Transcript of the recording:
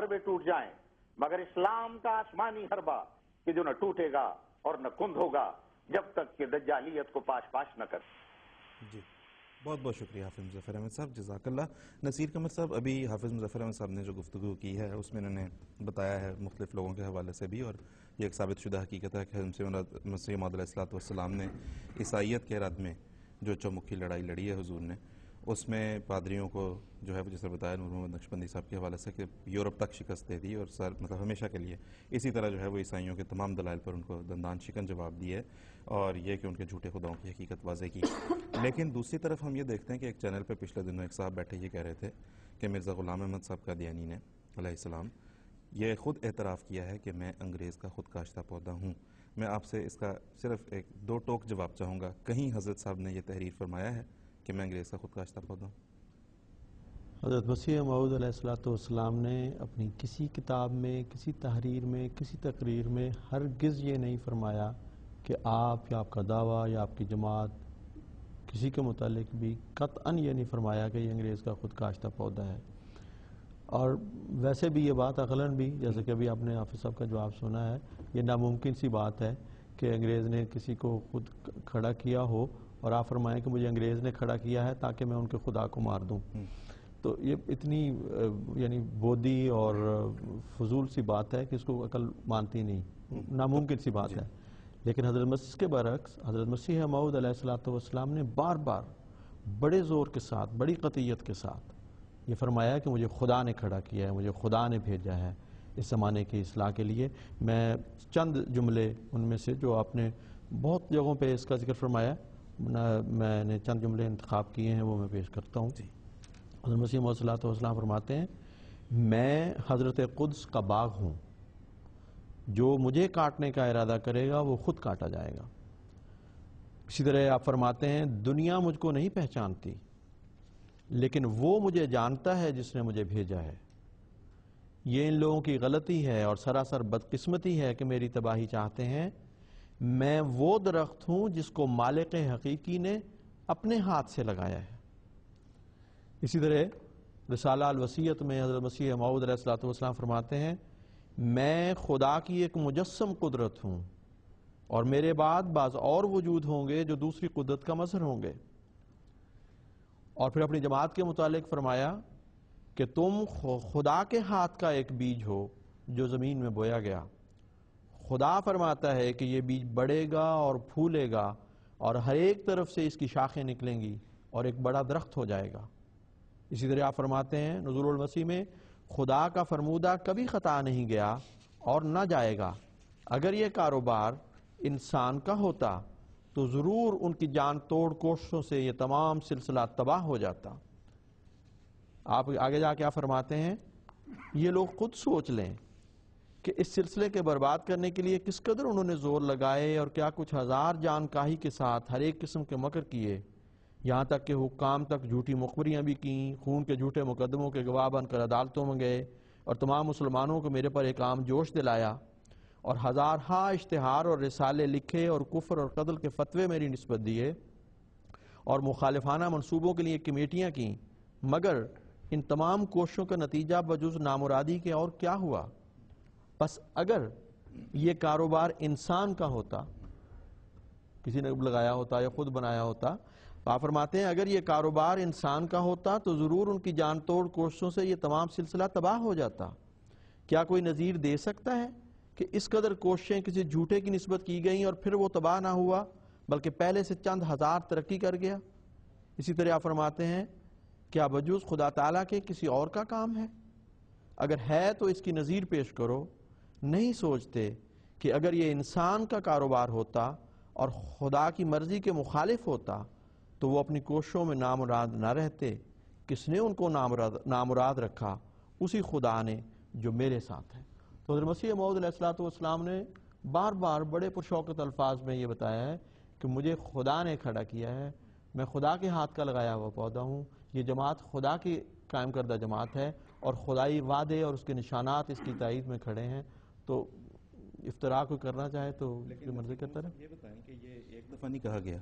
حربے ٹوٹ جائیں، مگر اسلام کا آسمانی حربہ کہ جو نہ ٹوٹے گا اور نہ کند ہوگا جب تک کہ دجالیت کو پاش پاش نہ کر۔ جی بہت بہت شکریہ حافظ مظفر احمد صاحب، جزاک اللہ۔ نصیر قمر صاحب، ابھی حافظ مظفر احمد صاحب نے جو گفتگو کی ہے اس میں انہوں نے بتایا ہے مختلف لوگوں کے حوالے سے بھی، اور یہ ایک ثابت شدہ حقیقت ہے کہ مسیح موعود علیہ السلام نے عیسائیت کے رد میں جو چومکھی لڑائی لڑی ہے حضور نے، اس میں پادریوں کو جو ہے جس نے بتایا نور محمد نقشبندی صاحب کے حوالے سے کہ یورپ تک شکست دے دی اور مطلب ہمیشہ کے لیے، اسی طرح جو ہے وہ عیسائیوں کے تمام دلائل پر ان کو دندان شکن جواب دیے اور یہ کہ ان کے جھوٹے خداؤں کی حقیقت واضح کی۔ لیکن دوسری طرف ہم یہ دیکھتے ہیں کہ ایک چینل پہ پچھلے دنوں ایک صاحب بیٹھے یہ کہہ رہے تھے کہ مرزا غلام احمد صاحب قادیانی نے علیہ السلام یہ خود اعتراف کیا ہے کہ میں انگریز کا خود کاشتہ پودا ہوں۔ میں آپ سے اس کا صرف ایک دو ٹوک جواب چاہوں گا، کہیں حضرت صاحب نے یہ تحریر فرمایا ہے کہ میں انگریز کا خود کاشتہ پودا ہوں؟ حضرت مسیح موعود علیہ السلام نے اپنی کسی کتاب میں، کسی تحریر میں، کسی تقریر میں ہرگز یہ نہیں فرمایا کہ آپ یا آپ کا دعویٰ یا آپ کی جماعت کسی کے متعلق بھی قطعاً یہ نہیں فرمایا کہ یہ انگریز کا خود کاشتہ پودا ہے۔ اور ویسے بھی یہ بات عقلاً بھی، جیسے کہ ابھی آپ نے حافظ صاحب کا جواب سنا ہے، یہ ناممکن سی بات ہے کہ انگریز نے کسی کو خود کھڑا کیا ہو اور آپ فرمائیں کہ مجھے انگریز نے کھڑا کیا ہے تاکہ میں ان کے خدا کو مار دوں۔ تو یہ اتنی یعنی بودی اور فضول سی بات ہے کہ اس کو عقل مانتی نہیں، ناممکن سی بات ہے۔ لیکن حضرت مسیح کے برعکس حضرت مسیح موعود علیہ السلام نے بار بار بڑے زور کے ساتھ، بڑی قطعیت کے ساتھ یہ فرمایا کہ مجھے خدا نے کھڑا کیا ہے، مجھے خدا نے بھیجا ہے اس زمانے کی اصلاح کے لیے۔ میں چند جملے ان میں سے جو آپ نے بہت جگہوں پہ اس کا ذکر فرمایا، میں نے چند جملے انتخاب کیے ہیں وہ میں پیش کرتا ہوں۔ حضرت مسیح موعود صلی اللہ علیہ وسلم فرماتے ہیں، میں حضرت قدس کا باغ ہوں، جو مجھے کاٹنے کا ارادہ کرے گا وہ خود کاٹا جائے گا۔ اسی طرح آپ فرماتے ہیں، دنیا مجھ کو نہیں پہچانتی لیکن وہ مجھے جانتا ہے جس نے مجھے بھیجا ہے۔ یہ ان لوگوں کی غلطی ہے اور سراسر بدقسمتی ہے کہ میری تباہی چاہتے ہیں۔ میں وہ درخت ہوں جس کو مالک حقیقی نے اپنے ہاتھ سے لگایا ہے۔ اسی طرح رسالہ الوصیت میں حضرت مسیح موعود علیہ السلام فرماتے ہیں، میں خدا کی ایک مجسم قدرت ہوں اور میرے بعد بعض اور وجود ہوں گے جو دوسری قدرت کا مظہر ہوں گے۔ اور پھر اپنی جماعت کے متعلق فرمایا کہ تم خدا کے ہاتھ کا ایک بیج ہو جو زمین میں بویا گیا۔ خدا فرماتا ہے کہ یہ بیج بڑھے گا اور پھولے گا اور ہر ایک طرف سے اس کی شاخیں نکلیں گی اور ایک بڑا درخت ہو جائے گا۔ اسی طرح آپ فرماتے ہیں نزول المسیح میں، خدا کا فرمودہ کبھی خطا نہیں گیا اور نہ جائے گا۔ اگر یہ کاروبار انسان کا ہوتا تو ضرور ان کی جان توڑ کوششوں سے یہ تمام سلسلہ تباہ ہو جاتا۔ آپ آگے جا کے آپ فرماتے ہیں، یہ لوگ خود سوچ لیں کہ اس سلسلے کے برباد کرنے کے لیے کس قدر انہوں نے زور لگائے اور کیا کچھ ہزار جان کاہی کے ساتھ ہر ایک قسم کے مکر کیے، یہاں تک کہ حکام تک جھوٹی مخبریاں بھی کیں، خون کے جھوٹے مقدموں کے گواہ بن کر عدالتوں میں گئے اور تمام مسلمانوں کو میرے پر ایک عام جوش دلایا اور ہزارہا اشتہار اور رسالے لکھے اور کفر اور قتل کے فتوے میری نسبت دیے اور مخالفانہ منصوبوں کے لیے کمیٹیاں کیں، مگر ان تمام کوششوں کا نتیجہ بجز نامرادی کے اور کیا ہوا؟ بس اگر یہ کاروبار انسان کا ہوتا، کسی نے لگایا ہوتا یا خود بنایا ہوتا، آپ فرماتے ہیں اگر یہ کاروبار انسان کا ہوتا تو ضرور ان کی جان توڑ کوششوں سے یہ تمام سلسلہ تباہ ہو جاتا۔ کیا کوئی نظیر دے سکتا ہے کہ اس قدر کوششیں کسی جھوٹے کی نسبت کی گئیں اور پھر وہ تباہ نہ ہوا بلکہ پہلے سے چند ہزار ترقی کر گیا؟ اسی طرح آپ فرماتے ہیں، کیا بجوز خدا تعالیٰ کے کسی اور کا کام ہے؟ اگر ہے تو اس کی نظیر پیش کرو۔ نہیں سوچتے کہ اگر یہ انسان کا کاروبار ہوتا اور خدا کی مرضی کے مخالف ہوتا تو وہ اپنی کوششوں میں نامراد نہ رہتے۔ کس نے ان کو نامراد رکھا؟ اسی خدا نے جو میرے ساتھ ہے۔ تو حضرت مسیح موعود علیہ السلام نے بار بار بڑے پرشوکت الفاظ میں یہ بتایا ہے کہ مجھے خدا نے کھڑا کیا ہے، میں خدا کے ہاتھ کا لگایا ہوا پودا ہوں، یہ جماعت خدا کی قائم کردہ جماعت ہے اور خدائی وعدے اور اس کے نشانات اس کی تائید میں کھڑے ہیں۔ تو افطراء کو کرنا چاہے تو مرضی کرتا رہے۔ یہ بتائیں کہ یہ ایک دفعہ نہیں کہا گیا